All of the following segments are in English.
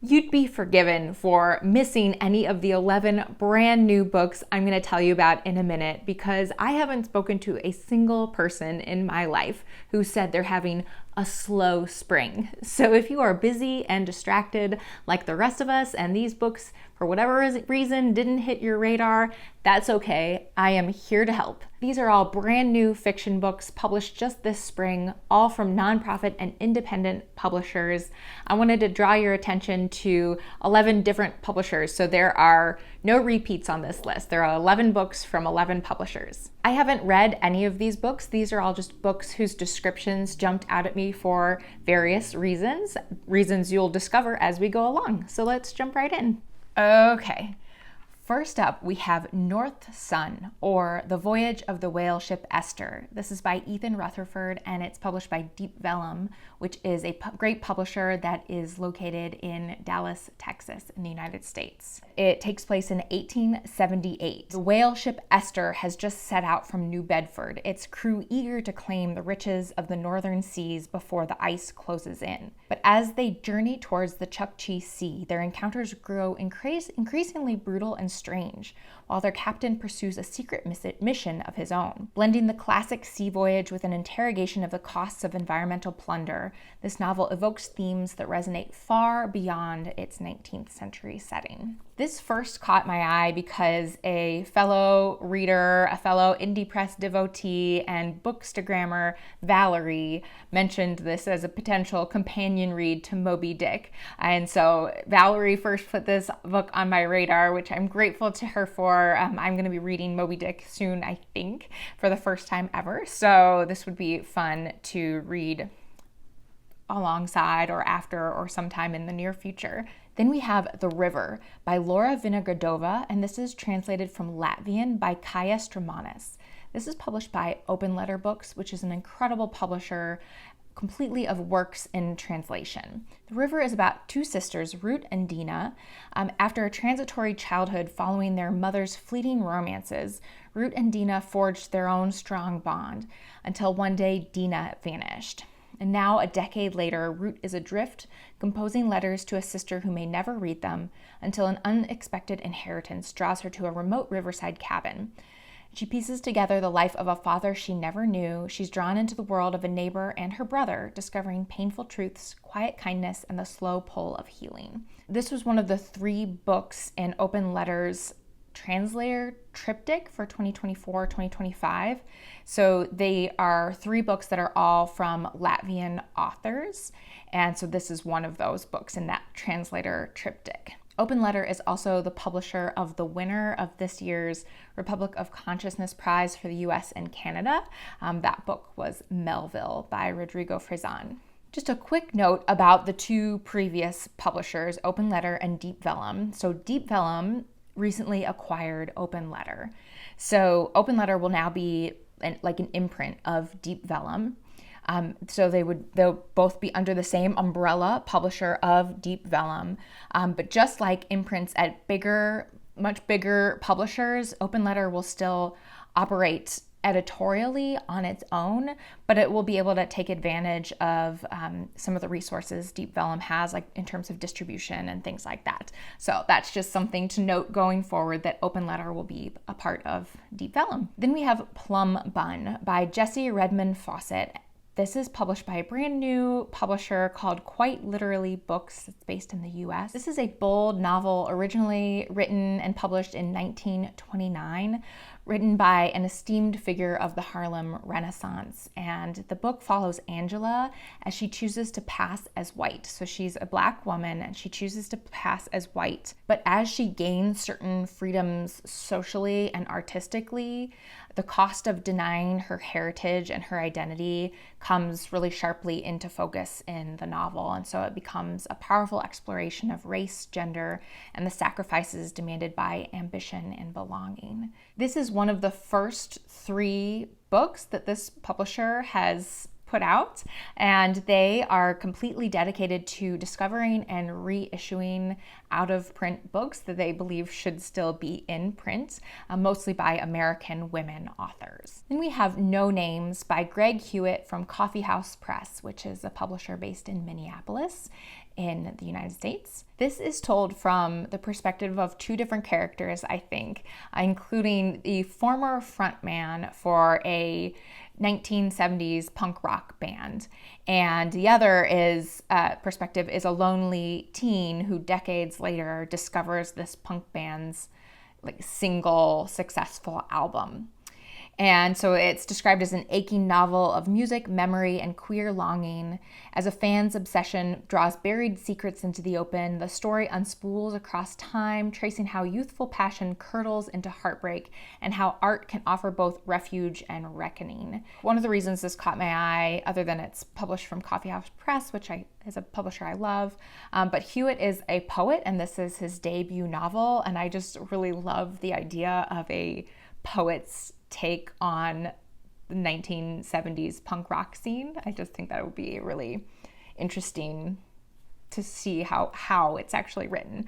You'd be forgiven for missing any of the 11 brand new books I'm going to tell you about in a minute, because I haven't spoken to a single person in my life who said they're having a slow spring. So if you are busy and distracted like the rest of us and these books for whatever reason didn't hit your radar, that's okay. I am here to help. These are all brand new fiction books published just this spring, all from nonprofit and independent publishers. I wanted to draw your attention to 11 different publishers, so there are no repeats on this list. There are 11 books from 11 publishers. I haven't read any of these books. These are all just books whose descriptions jumped out at me for various reasons you'll discover as we go along. So let's jump right in. Okay. First up, we have North Sun, or The Voyage of the Whale Ship Esther. This is by Ethan Rutherford, and it's published by Deep Vellum, which is a great publisher that is located in Dallas, Texas, in the United States. It takes place in 1878. The whale ship Esther has just set out from New Bedford, its crew eager to claim the riches of the northern seas before the ice closes in. But as they journey towards the Chukchi Sea, their encounters grow increasingly brutal and strange, while their captain pursues a secret mission of his own. Blending the classic sea voyage with an interrogation of the costs of environmental plunder, this novel evokes themes that resonate far beyond its 19th century setting. This first caught my eye because a fellow reader, a fellow indie press devotee, and bookstagrammer, Valerie, mentioned this as a potential companion read to Moby Dick. And so Valerie first put this book on my radar, which I'm grateful to her for. I'm going to be reading Moby Dick soon, I think, for the first time ever. So this would be fun to read alongside or after or sometime in the near future. Then we have The River by Laura Vinogradova, and this is translated from Latvian by Kaja Stramanis. This is published by Open Letter Books, which is an incredible publisher completely of works in translation. The River is about two sisters, Ruth and Dina. After a transitory childhood following their mother's fleeting romances, Ruth and Dina forged their own strong bond until one day Dina vanished. And now, a decade later, Ruth is adrift, composing letters to a sister who may never read them, until an unexpected inheritance draws her to a remote riverside cabin. She pieces together the life of a father she never knew. She's drawn into the world of a neighbor and her brother, discovering painful truths, quiet kindness, and the slow pull of healing. This was one of the 3 books in Open Letters translator triptych for 2024-2025. So they are 3 books that are all from Latvian authors. And so this is one of those books in that translator triptych. Open Letter is also the publisher of the winner of this year's Republic of Consciousness Prize for the US and Canada. That book was Melville by Rodrigo Frazan. Just a quick note about the 2 previous publishers, Open Letter and Deep Vellum. So Deep Vellum recently acquired Open Letter. So Open Letter will now be an imprint of Deep Vellum. So they'll both be under the same umbrella, publisher of Deep Vellum. But just like imprints at much bigger publishers, Open Letter will still operate editorially on its own, but it will be able to take advantage of some of the resources Deep Vellum has, like in terms of distribution and things like that. So that's just something to note going forward, that Open Letter will be a part of Deep Vellum. Then we have Plum Bun by Jessie Redmond Fawcett. This is published by a brand new publisher called Quite Literally Books. It's based in the US. This is a bold novel originally written and published in 1929, written by an esteemed figure of the Harlem Renaissance. And the book follows Angela as she chooses to pass as white. So she's a Black woman and she chooses to pass as white. But as she gains certain freedoms socially and artistically, the cost of denying her heritage and her identity comes really sharply into focus in the novel. And so it becomes a powerful exploration of race, gender, and the sacrifices demanded by ambition and belonging. This is one of the first 3 books that this publisher has put out, and they are completely dedicated to discovering and reissuing out-of-print books that they believe should still be in print, mostly by American women authors. Then we have No Names by Greg Hewitt from Coffee House Press, which is a publisher based in Minneapolis in the United States. This is told from the perspective of two different characters, I think, including the former frontman for a 1970s punk rock band. And the other perspective is a lonely teen who decades later discovers this punk band's single successful album. And so it's described as an aching novel of music, memory, and queer longing. As a fan's obsession draws buried secrets into the open, the story unspools across time, tracing how youthful passion curdles into heartbreak and how art can offer both refuge and reckoning. One of the reasons this caught my eye, other than it's published from Coffee House Press, which is a publisher I love, but Hewitt is a poet, and this is his debut novel, and I just really love the idea of a poet's take on the 1970s punk rock scene. I just think that would be really interesting to see how it's actually written.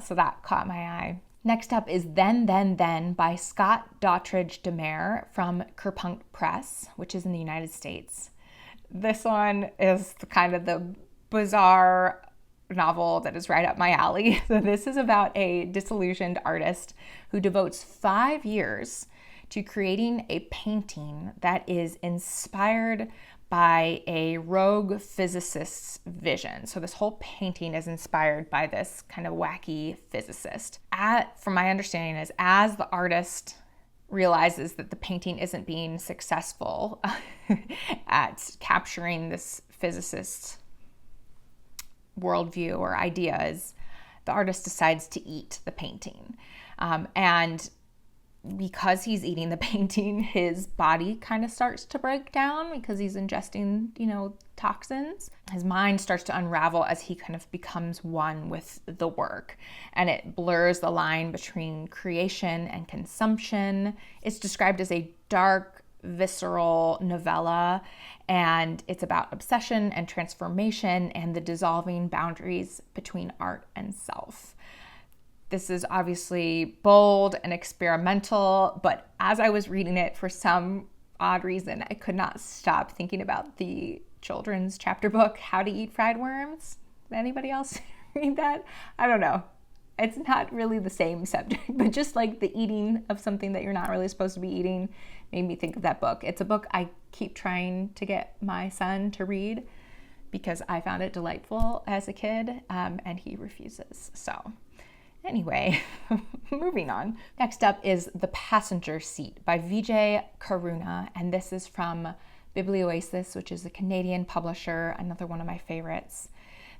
So that caught my eye. Next up is Then by Scott Daughtridge DeMare from Kerpunkt Press, which is in the United States. This one is kind of the bizarre novel that is right up my alley. So this is about a disillusioned artist who devotes 5 years to creating a painting that is inspired by a rogue physicist's vision. So this whole painting is inspired by this kind of wacky physicist. From my understanding is, as the artist realizes that the painting isn't being successful at capturing this physicist's worldview or ideas, the artist decides to eat the painting. And because he's eating the painting, his body kind of starts to break down because he's ingesting, toxins. His mind starts to unravel as he kind of becomes one with the work, and it blurs the line between creation and consumption. It's described as a dark, visceral novella, and it's about obsession and transformation and the dissolving boundaries between art and self. This is obviously bold and experimental, but as I was reading it, for some odd reason, I could not stop thinking about the children's chapter book, How to Eat Fried Worms. Did anybody else read that? I don't know. It's not really the same subject, but just like the eating of something that you're not really supposed to be eating made me think of that book. It's a book I keep trying to get my son to read because I found it delightful as a kid, and he refuses. So anyway, moving on. Next up is The Passenger Seat by Vijay Karuna, and this is from Biblioasis, which is a Canadian publisher, another one of my favorites.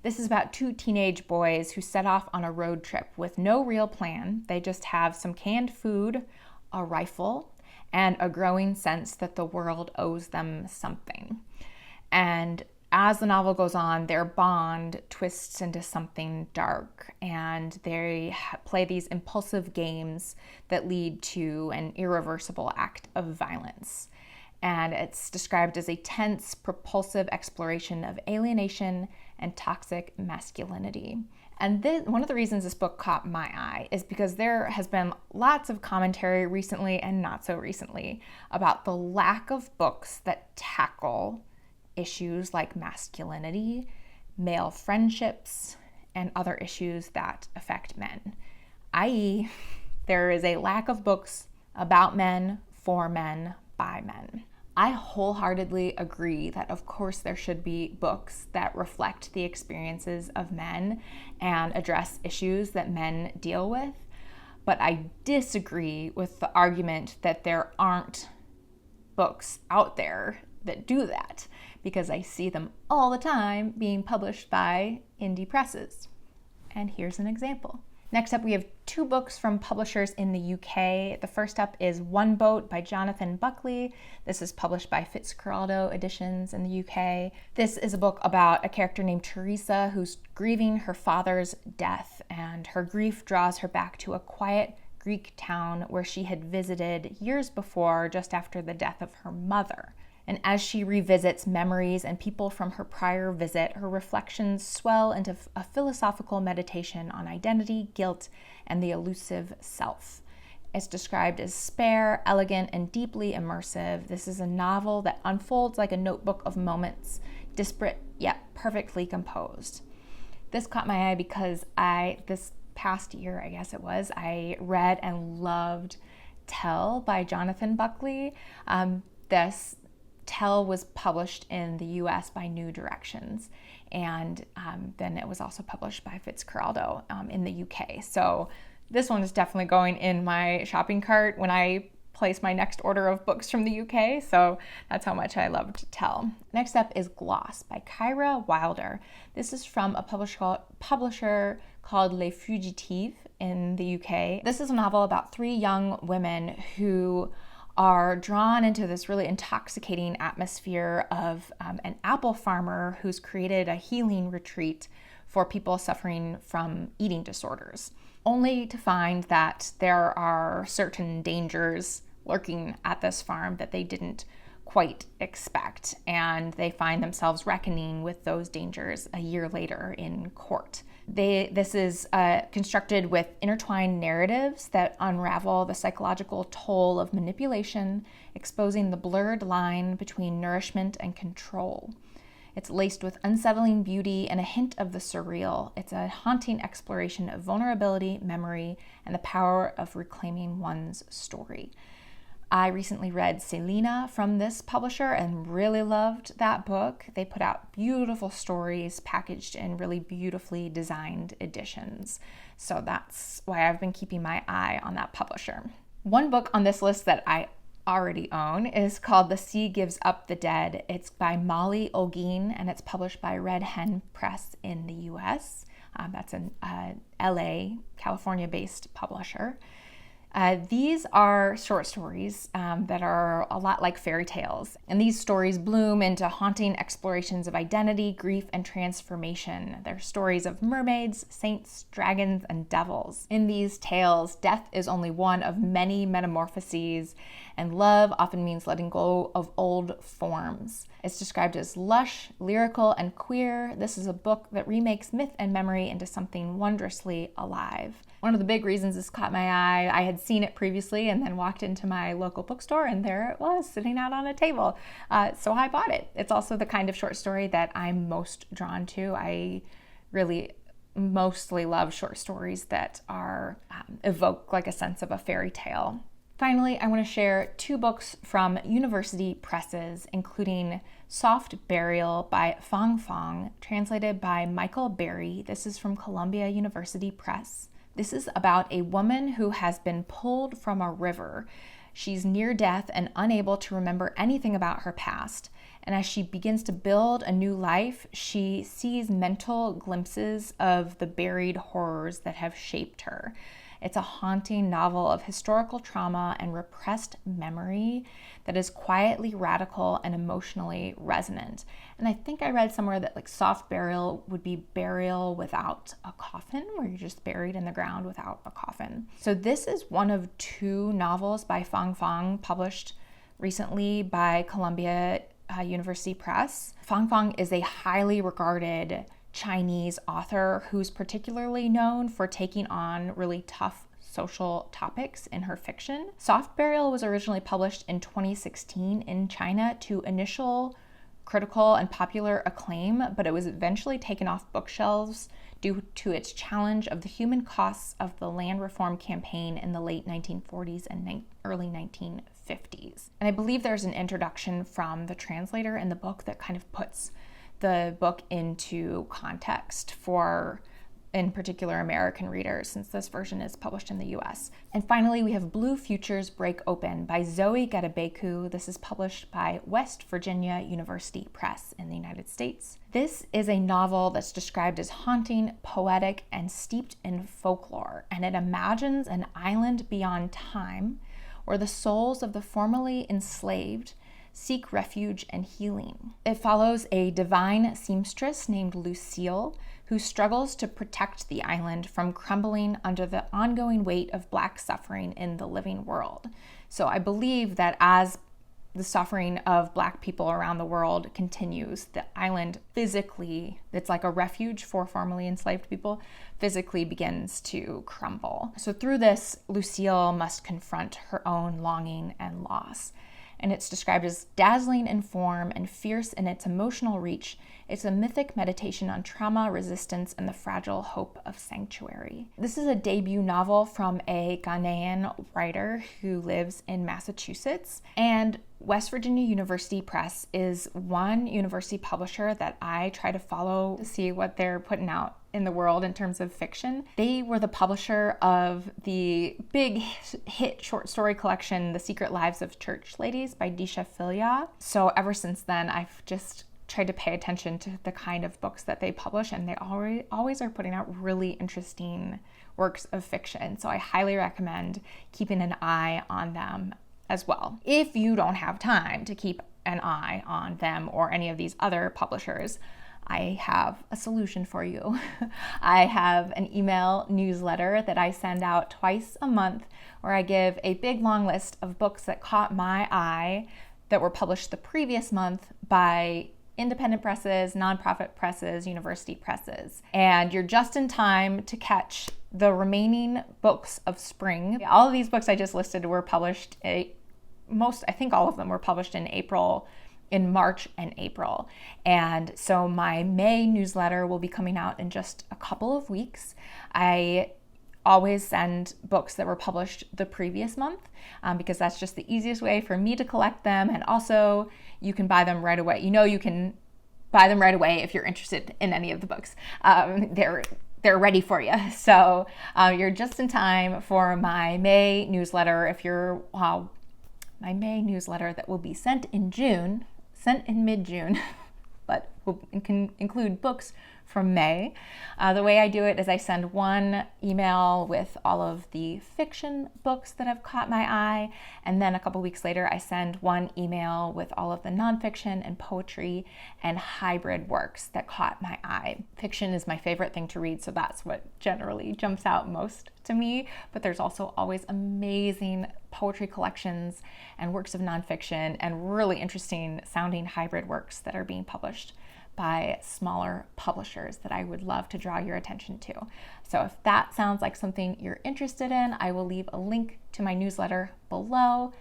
This is about two teenage boys who set off on a road trip with no real plan. They just have some canned food, a rifle, and a growing sense that the world owes them something. And as the novel goes on, their bond twists into something dark, and they play these impulsive games that lead to an irreversible act of violence. And it's described as a tense, propulsive exploration of alienation and toxic masculinity. And one of the reasons this book caught my eye is because there has been lots of commentary recently and not so recently about the lack of books that tackle issues like masculinity, male friendships, and other issues that affect men. i.e., there is a lack of books about men, for men, by men. I wholeheartedly agree that, of course, there should be books that reflect the experiences of men and address issues that men deal with, but I disagree with the argument that there aren't books out there that do that, because I see them all the time being published by indie presses. And here's an example. Next up, we have two books from publishers in the UK. The first up is One Boat by Jonathan Buckley. This is published by Fitzcarraldo Editions in the UK. This is a book about a character named Teresa who's grieving her father's death, and her grief draws her back to a quiet Greek town where she had visited years before, just after the death of her mother. And as she revisits memories and people from her prior visit, her reflections swell into a philosophical meditation on identity, guilt, and the elusive self. It's described as spare, elegant, and deeply immersive. This is a novel that unfolds like a notebook of moments, disparate yet perfectly composed. This caught my eye because this past year, I guess it was, I read and loved Tell by Jonathan Buckley. This Tell was published in the US by New Directions, and then it was also published by Fitzcarraldo in the UK. So this one is definitely going in my shopping cart when I place my next order of books from the UK. So that's how much I loved Tell. Next up is Gloss by Kyra Wilder. This is from a publisher called Les Fugitives in the UK. This is a novel about 3 young women who are drawn into this really intoxicating atmosphere of an apple farmer who's created a healing retreat for people suffering from eating disorders, only to find that there are certain dangers lurking at this farm that they didn't quite expect, and they find themselves reckoning with those dangers a year later in court. This is constructed with intertwined narratives that unravel the psychological toll of manipulation, exposing the blurred line between nourishment and control. It's laced with unsettling beauty and a hint of the surreal. It's a haunting exploration of vulnerability, memory, and the power of reclaiming one's story. I recently read Selena from this publisher and really loved that book. They put out beautiful stories packaged in really beautifully designed editions. So that's why I've been keeping my eye on that publisher. One book on this list that I already own is called The Sea Gives Up the Dead. It's by Molly Olguin, and it's published by Red Hen Press in the US. That's an LA, California-based publisher. These are short stories that are a lot like fairy tales, and these stories bloom into haunting explorations of identity, grief, and transformation. They're stories of mermaids, saints, dragons, and devils. In these tales, death is only one of many metamorphoses, and love often means letting go of old forms. It's described as lush, lyrical, and queer. This is a book that remakes myth and memory into something wondrously alive. One of the big reasons this caught my eye, I had seen it previously and then walked into my local bookstore and there it was sitting out on a table. So I bought it. It's also the kind of short story that I'm most drawn to. I really mostly love short stories that are evoke like a sense of a fairy tale. Finally, I want to share 2 books from university presses, including Soft Burial by Fang Fang, translated by Michael Berry. This is from Columbia University Press. This is about a woman who has been pulled from a river. She's near death and unable to remember anything about her past. And as she begins to build a new life, she sees mental glimpses of the buried horrors that have shaped her. It's a haunting novel of historical trauma and repressed memory that is quietly radical and emotionally resonant. And I think I read somewhere that like soft burial would be burial without a coffin, where you're just buried in the ground without a coffin. So this is one of 2 novels by Fang Fang published recently by Columbia University Press. Fang Fang is a highly regarded Chinese author who's particularly known for taking on really tough social topics in her fiction. Soft Burial was originally published in 2016 in China to initial critical and popular acclaim, but it was eventually taken off bookshelves due to its challenge of the human costs of the land reform campaign in the late 1940s and early 1950s. And I believe there's an introduction from the translator in the book that kind of puts the book into context for, in particular, American readers, since this version is published in the US. And finally, we have Blue Futures Break Open by Zoe Gadabeku. This is published by West Virginia University Press in the United States. This is a novel that's described as haunting, poetic, and steeped in folklore, and it imagines an island beyond time where the souls of the formerly enslaved seek refuge and healing. It follows a divine seamstress named Lucille who struggles to protect the island from crumbling under the ongoing weight of Black suffering in the living world. So I believe that as the suffering of Black people around the world continues. The island physically, it's like a refuge for formerly enslaved people, physically begins to crumble. So through this, Lucille must confront her own longing and loss. And it's described as dazzling in form and fierce in its emotional reach. It's a mythic meditation on trauma, resistance, and the fragile hope of sanctuary. This is a debut novel from a Ghanaian writer who lives in Massachusetts. And West Virginia University Press is one university publisher that I try to follow to see what they're putting out in the world in terms of fiction. They were the publisher of the big hit short story collection, The Secret Lives of Church Ladies by Deesha Philyaw. So ever since then, I've just tried to pay attention to the kind of books that they publish, and they always are putting out really interesting works of fiction. So I highly recommend keeping an eye on them as well. If you don't have time to keep an eye on them or any of these other publishers, I have a solution for you. I have an email newsletter that I send out twice a month where I give a big long list of books that caught my eye that were published the previous month by independent presses, nonprofit presses, university presses. And you're just in time to catch the remaining books of spring. All of these books I just listed were published, I think all of them were published in March and April. And so my May newsletter will be coming out in just a couple of weeks. I always send books that were published the previous month because that's just the easiest way for me to collect them. And also you can buy them right away. You can buy them right away if you're interested in any of the books. They're ready for you. So you're just in time for my May newsletter. My May newsletter that will be sent in mid-June, but will include books from May. The way I do it is I send one email with all of the fiction books that have caught my eye, and then a couple weeks later I send one email with all of the nonfiction and poetry and hybrid works that caught my eye. Fiction is my favorite thing to read, so that's what generally jumps out most to me, but there's also always amazing poetry collections and works of nonfiction and really interesting sounding hybrid works that are being published by smaller publishers that I would love to draw your attention to. So if that sounds like something you're interested in, I will leave a link to my newsletter below.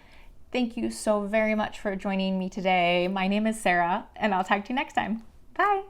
Thank you so very much for joining me today. My name is Sarah, and I'll talk to you next time. Bye.